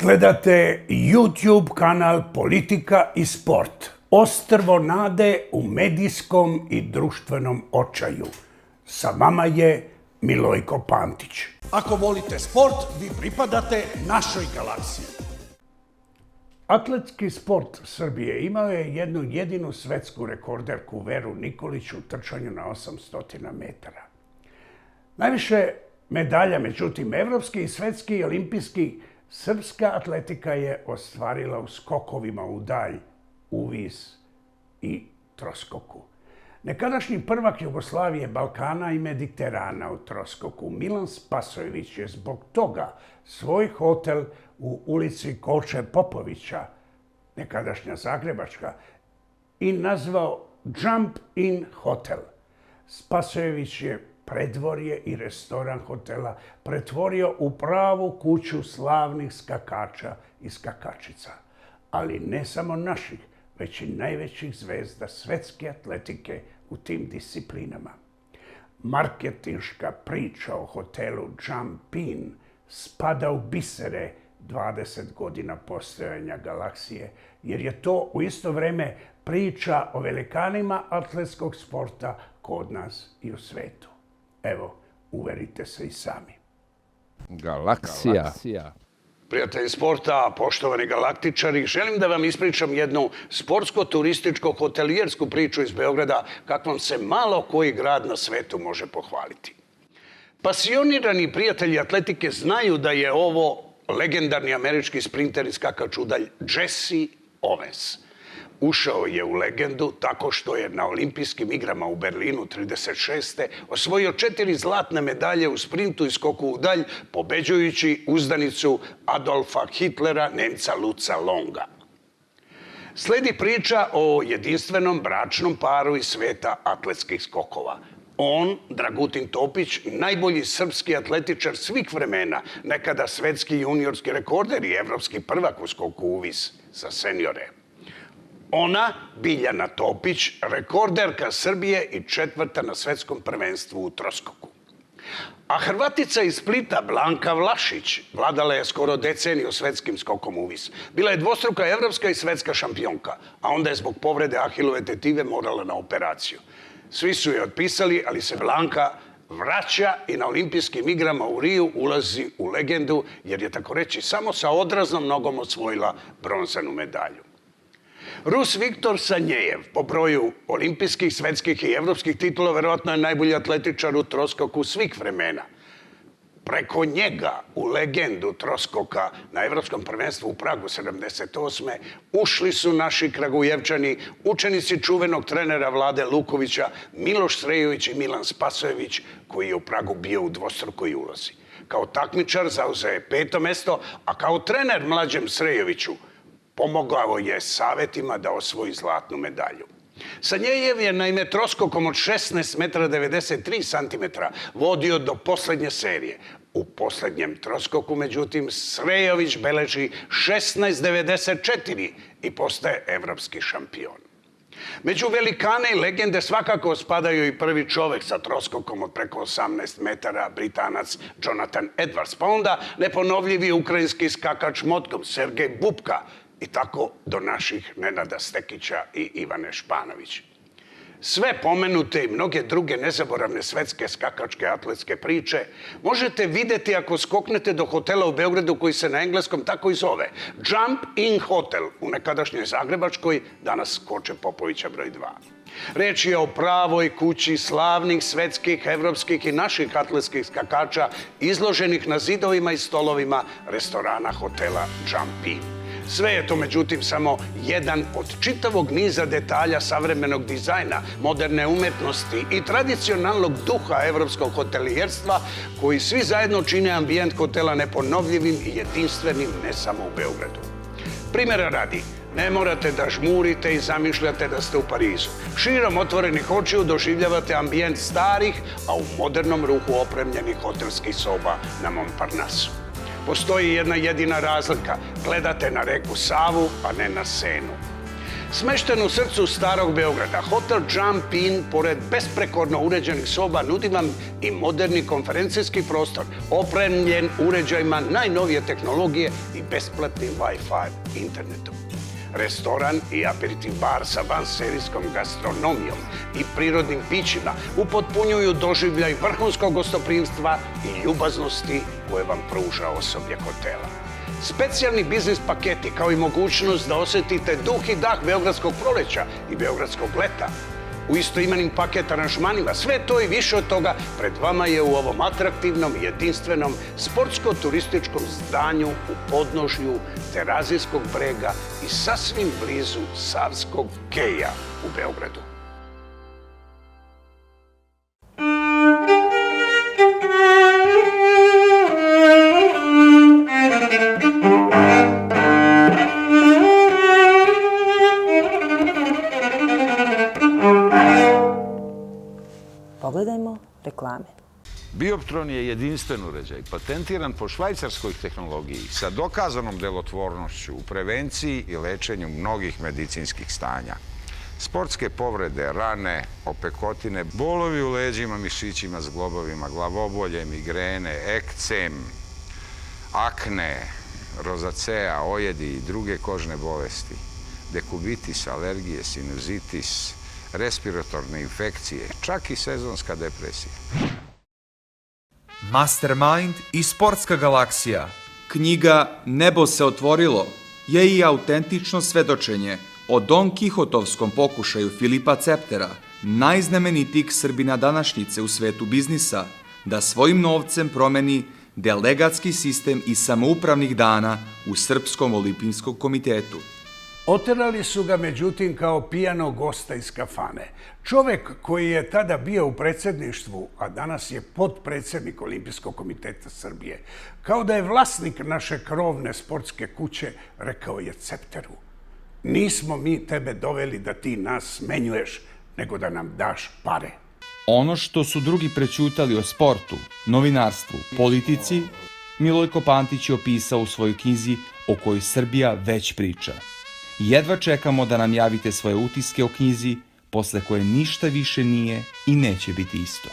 Gledate YouTube kanal Politika i sport. Ostrvo nade u medijskom i društvenom očaju. Sa vama je Milojko Pantić. Ako volite sport, vi pripadate našoj galaksiji. Atletski sport Srbije imao je jednu jedinu svetsku rekorderku Veru Nikolić u trčanju na 800 metara. Najviše medalja, međutim, evropski, svetski i olimpijski, srpska atletika je ostvarila u skokovima u dalj, uvis i troskoku. Nekadašnji prvak Jugoslavije, Balkana i Mediterana u troskoku, Milan Spasojević je zbog toga svoj hotel u ulici Koče Popovića, nekadašnja Zagrebačka, i nazvao Jump In Hotel. Spasojević je predvorje i restoran hotela pretvorio u pravu kuću slavnih skakača i skakačica. Ali ne samo naših, već i najvećih zvezda svetske atletike u tim disciplinama. Marketinška priča o hotelu Jump In spada u bisere 20 godina postojanja galaksije, jer je to u isto vreme priča o velikanima atletskog sporta kod nas i u svetu. Evo, uverite se i sami. Galaksija. Prijatelji sporta, poštovani galaktičari, želim da vam ispričam jednu sportsko-turističko-hotelijersku priču iz Beograda kakvom se malo koji grad na svetu može pohvaliti. Pasionirani prijatelji atletike znaju da je ovo legendarni američki sprinter i skakač u dalj Jesse Owens. Ušao je u legendu tako što je na olimpijskim igrama u Berlinu 1936. osvojio 4 zlatne medalje u sprintu i skoku u dalj, pobeđujući uzdanicu Adolfa Hitlera, Nemca Luca Longa. Sledi priča o jedinstvenom bračnom paru iz sveta atletskih skokova. On, Dragutin Topić, najbolji srpski atletičar svih vremena, nekada svetski juniorski rekorder i evropski prvak u skoku uvis za seniore. Ona, Biljana Topić, rekorderka Srbije i 4. na svetskom prvenstvu u troskoku. A Hrvatica iz Splita, Blanka Vlašić, vladala je skoro deceniju svetskim skokom uvis. Bila je dvostruka evropska i svetska šampionka, a onda je zbog povrede Ahilove tetive morala na operaciju. Svi su je otpisali, ali se Blanka vraća i na olimpijskim igrama u Riju ulazi u legendu, jer je tako reći samo sa odraznom nogom osvojila bronzanu medalju. Rus Viktor Sanjejev, po broju olimpijskih, svetskih i evropskih titula, verovatno je najbolji atletičar u troskoku svih vremena. Preko njega u legendu troskoka na evropskom prvenstvu u Pragu 1978. ušli su naši Kragujevčani, učenici čuvenog trenera Vlade Lukovića, Miloš Srejović i Milan Spasojević, koji je u Pragu bio u dvostrukoj ulozi. Kao takmičar zauzeo je 5. mesto, a kao trener mlađem Srejoviću pomogao je savetima da osvoji zlatnu medalju. Sanjejev je naime troskokom od 16 metara 93 centimetra vodio do poslednje serije. U poslednjem troskoku, međutim, Srejović beleži 16,94 i postaje evropski šampion. Među velikane i legende svakako spadaju i prvi čovek sa troskokom od preko 18 metara, Britanac Jonathan Edwards, pa onda neponovljivi ukrajinski skakač motkom Sergej Bubka, i tako do naših Nenada Stekića i Ivane Španović. Sve pomenute i mnoge druge nezaboravne svetske skakačke atletske priče možete videti ako skoknete do hotela u Beogradu koji se na engleskom tako i zove Jump In Hotel u nekadašnjoj Zagrebačkoj, danas Koče Popovića broj 2. Reč je o pravoj kući slavnih svetskih, evropskih i naših atletskih skakača izloženih na zidovima i stolovima restorana hotela Jump In. Sve je to, međutim, samo jedan od čitavog niza detalja savremenog dizajna, moderne umetnosti i tradicionalnog duha evropskog hotelijerstva, koji svi zajedno čine ambijent hotela neponovljivim i jedinstvenim ne samo u Beogradu. Primjera radi, ne morate da žmurite i zamišljate da ste u Parizu. Širom otvorenih očiju doživljavate ambijent starih, a u modernom ruhu opremljenih hotelskih soba na Montparnasu. Postoji jedna jedina razlika. Gledate na reku Savu, a ne na Senu. Smešten u srcu starog Beograda, hotel Jump Inn, pored besprekorno uređenih soba, nudi vam i moderni konferencijski prostor, opremljen uređajima najnovije tehnologije i besplatnim Wi-Fi internetom. Restoran i aperitiv bar sa vanserijskom gastronomijom i prirodnim pićima upotpunjuju doživljaj vrhunskog gostoprimstva i ljubaznosti koje vam pruža osoblje hotela. Specijalni biznis paketi kao i mogućnost da osjetite duh i dah beogradskog proleća i beogradskog leta u istoimenim paket aranžmanima. Sve to i više od toga pred vama je u ovom atraktivnom, jedinstvenom, sportsko-turističkom zdanju u podnožju Terazijskog brega i sasvim blizu Savskog keja u Beogradu. Pogledajmo reklame. Bioptron je jedinstven uređaj, patentiran po švajcarskoj tehnologiji sa dokazanom delotvornošću u prevenciji i lečenju mnogih medicinskih stanja. Sportske povrede, rane, opekotine, bolovi u leđima, mišićima, zglobovima, glavobolje, migrene, ekcem, akne, rozacea, ojedi i druge kožne bolesti, dekubitis, alergije, sinuzitis, respiratorne infekcije, čak i sezonska depresija. Mastermind i Sportska galaksija. Knjiga Nebo se otvorilo je i autentično svedočenje o Don Kihotovskom pokušaju Filipa Ceptera, najznamenitijeg Srbina današnjice u svetu biznisa, da svojim novcem promeni delegatski sistem i samoupravnih dana u Srpskom olimpijskom komitetu. Oterali su ga, međutim, kao pijanog gosta iz kafane. Čovek koji je tada bio u predsjedništvu, a danas je potpredsjednik Olimpijskog komiteta Srbije, kao da je vlasnik naše krovne sportske kuće, rekao je Cepteru: nismo mi tebe doveli da ti nas smenjuješ, nego da nam daš pare. Ono što su drugi prećutali o sportu, novinarstvu, politici, Milojko Pantić je opisao u svojoj knjizi o kojoj Srbija već priča. Jedva čekamo da nam javite svoje utiske o knjizi, posle koje ništa više nije i neće biti isto.